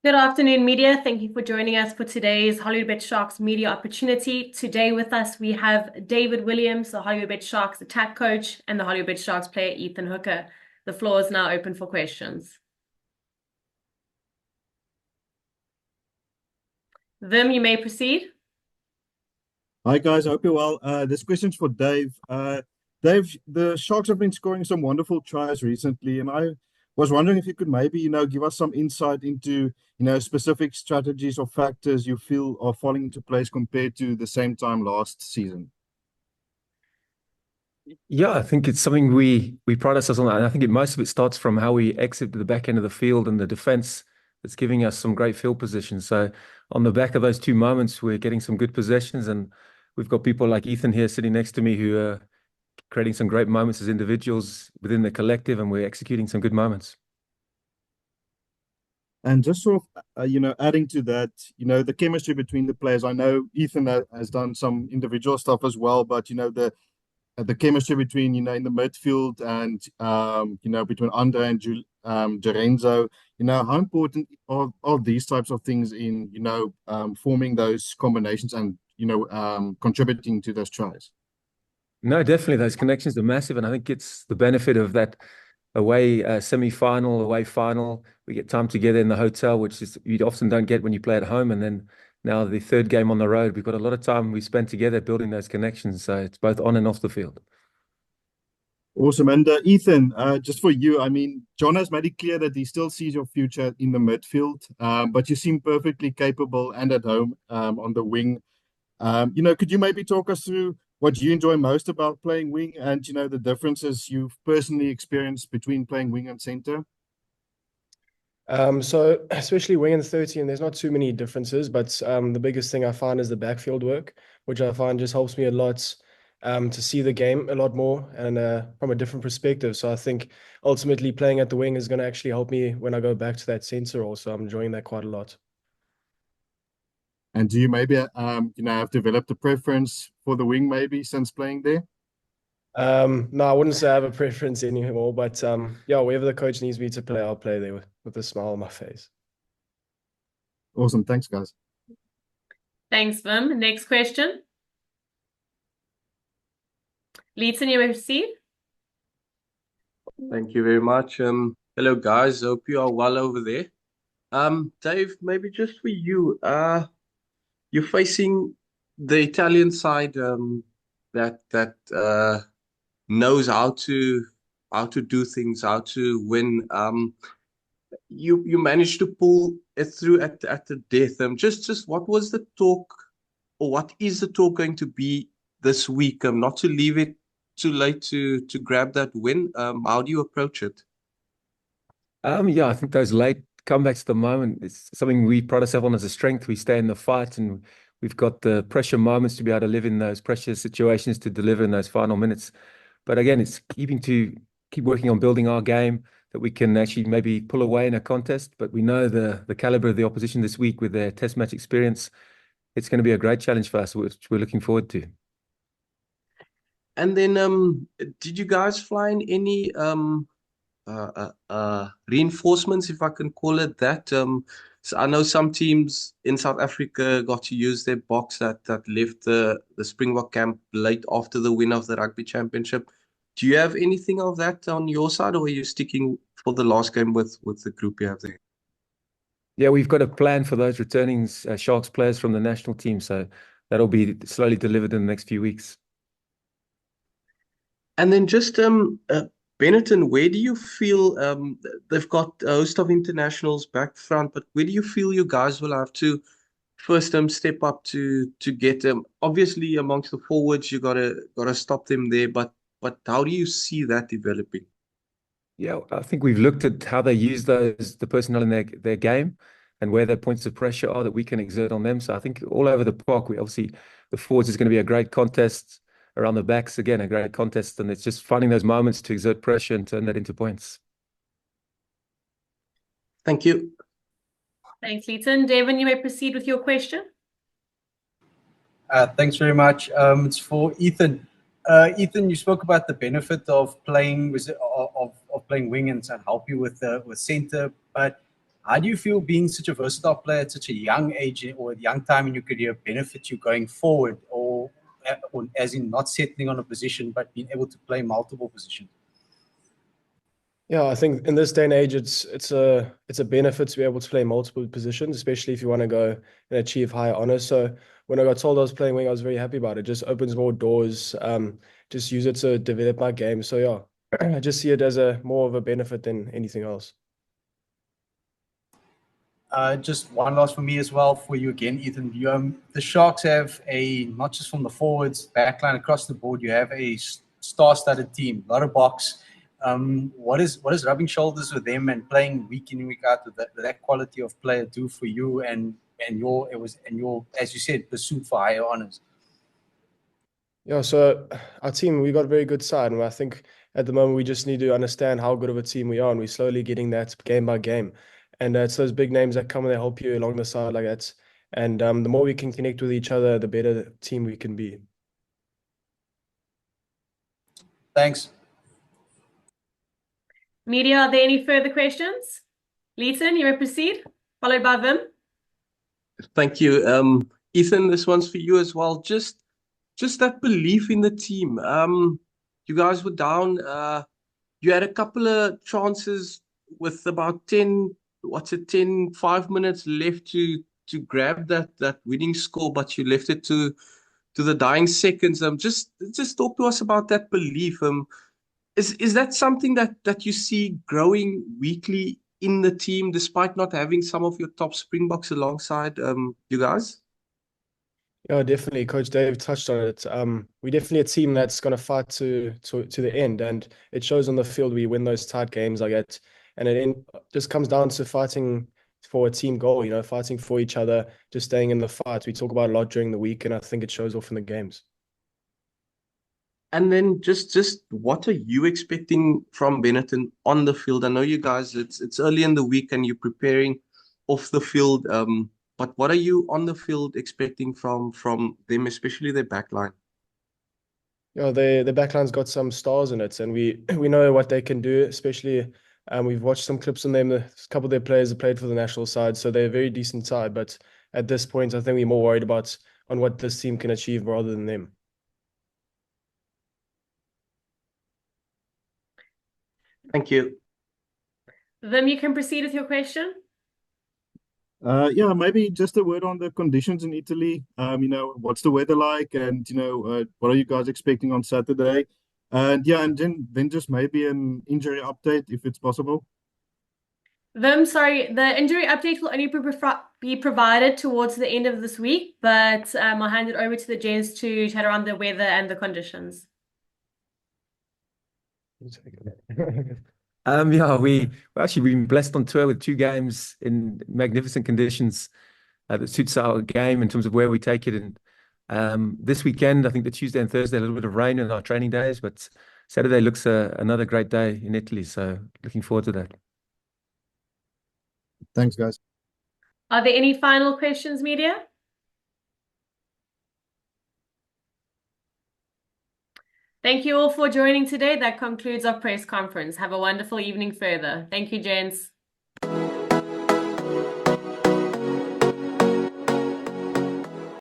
Good afternoon, media. Thank you for joining us for today's Hollywood Sharks media opportunity. Today with us, we have David Williams, the Hollywood Sharks attack coach, and the Hollywood Sharks player, Ethan Hooker. The floor is now open for questions. Vim, you may proceed. Hi guys, I hope you're well. This question's for Dave. Dave, the Sharks have been scoring some wonderful tries recently, and I was wondering if you could maybe, give us some insight into, specific strategies or factors you feel are falling into place compared to the same time last season. Yeah, I think it's something we pride ourselves on, and I think most of it starts from how we exit the back end of the field and the defense that's giving us some great field positions. So on the back of those two moments, we're getting some good possessions, and we've got people like Ethan here sitting next to me who are creating some great moments as individuals within the collective, and we're executing some good moments. And just sort of, adding to that, the chemistry between the players. I know Ethan has done some individual stuff as well, but the chemistry between in the midfield and between Andre and Lorenzo, how important are these types of things in forming those combinations and contributing to those tries? No, definitely those connections are massive, and I think it's the benefit of that away semi-final, away final. We get time together in the hotel, which is you often don't get when you play at home, and then now the third game on the road, we've got a lot of time we spent together building those connections. So it's both on and off the field. Awesome. And Ethan, just for you, I mean, John has made it clear that he still sees your future in the midfield, but you seem perfectly capable and at home on the wing. Could you maybe talk us through what you enjoy most about playing wing and, the differences you've personally experienced between playing wing and center? So especially wing and 30, and there's not too many differences, but the biggest thing I find is the backfield work, which I find just helps me a lot to see the game a lot more and from a different perspective. So I think ultimately playing at the wing is going to actually help me when I go back to that center also. I'm enjoying that quite a lot. And do you maybe, have developed a preference for the wing maybe since playing there? No, I wouldn't say I have a preference anymore, but yeah, wherever the coach needs me to play, I'll play there with a smile on my face. Awesome. Thanks, guys. Thanks, Vim. Next question. Leeton, you may proceed. Thank you very much. Hello guys, hope you are well over there. Dave, maybe just for you, you're facing the Italian side that knows how to do things, how to win. You managed to pull it through at the death. Just what was the talk, or what is the talk going to be this week? Not to leave it too late to grab that win. How do you approach it? Yeah, I think those late comebacks at the moment is something we pride ourselves on as a strength. We stay in the fight, and we've got the pressure moments to be able to live in those pressure situations to deliver in those final minutes. But again, it's keep working on building our game that we can actually maybe pull away in a contest. But we know the caliber of the opposition this week with their test match experience. It's going to be a great challenge for us, which we're looking forward to. And then, did you guys find any reinforcements, if I can call it that? So I know some teams in South Africa got to use their box that left the Springbok camp late after the win of the rugby championship. Do you have anything of that on your side, or are you sticking for the last game with the group you have there? Yeah, we've got a plan for those returning Sharks players from the national team, so that'll be slowly delivered in the next few weeks. And then just Benetton, where do you feel they've got a host of internationals back front, but where do you feel you guys will have to first step up to get them? Obviously, amongst the forwards, you gotta stop them there, but how do you see that developing? Yeah, I think we've looked at how they use the personnel in their game and where their points of pressure are that we can exert on them. So I think all over the park, we obviously the forwards is going to be a great contest. Around the backs, again, a great contest, and it's just finding those moments to exert pressure and turn that into points. Thank you. Thanks, Leeton. Devin, you may proceed with your question. Thanks very much. It's for Ethan. Ethan, you spoke about the benefit of playing playing wing and help you with center. But How do you feel being such a versatile player at such a young age or a young time in your career benefits you going forward, or as in not settling on a position but being able to play multiple positions? Yeah, I think in this day and age, it's a benefit to be able to play multiple positions, especially if you want to go and achieve higher honors. So when I got told I was playing wing, I was very happy about it. It just opens more doors. Just use it to develop my game. So yeah, I just see it as a more of a benefit than anything else. Just one last for me as well for you again, Ethan. The Sharks have not just from the forwards, backline across the board, you have a star-studded team, a lot of box. What is rubbing shoulders with them and playing week in week out with that quality of player do for you and your as you said pursuit for higher honors? Yeah, so our team, we got a very good side, and I think at the moment we just need to understand how good of a team we are, and we're slowly getting that game by game. And it's those big names that come and they help you along the side like that. And the more we can connect with each other, the better team we can be. Thanks. Media, are there any further questions? Leighton, you may proceed, followed by Vim. Thank you. Ethan, this one's for you as well. Just that belief in the team. You guys were down. You had a couple of chances with about 5 minutes left to grab that winning score, but you left it to the dying seconds. Just talk to us about that belief. Is that something that you see growing weekly in the team, despite not having some of your top Springboks alongside you guys? Yeah, definitely. Coach Dave touched on it. We're definitely a team that's going to fight to the end, and it shows on the field. We win those tight games like that, and just comes down to fighting for a team goal. Fighting for each other, just staying in the fight. We talk about a lot during the week, and I think it shows off in the games. And then just what are you expecting from Benetton on the field? I know you guys, it's early in the week and you're preparing off the field. But what are you on the field expecting from them, especially their backline? Yeah, the backline's got some stars in it, and we know what they can do. Especially, we've watched some clips on them. A couple of their players have played for the national side, so they're a very decent side. But at this point, I think we're more worried about on what this team can achieve rather than them. Thank you. Vim, you can proceed with your question. Yeah, maybe just a word on the conditions in Italy. What's the weather like, and what are you guys expecting on Saturday? And yeah, and then just maybe an injury update if it's possible. Vim, sorry, the injury update will only be provided towards the end of this week, but I'll hand it over to the gents to chat around the weather and the conditions. Yeah, we actually been blessed on tour with 2 games in magnificent conditions that suits our game in terms of where we take it. And this weekend, I think the Tuesday and Thursday, a little bit of rain in our training days, but Saturday looks another great day in Italy. So looking forward to that. Thanks, guys. Are there any final questions, media? Thank you all for joining today. That concludes our press conference. Have a wonderful evening further. Thank you, gents.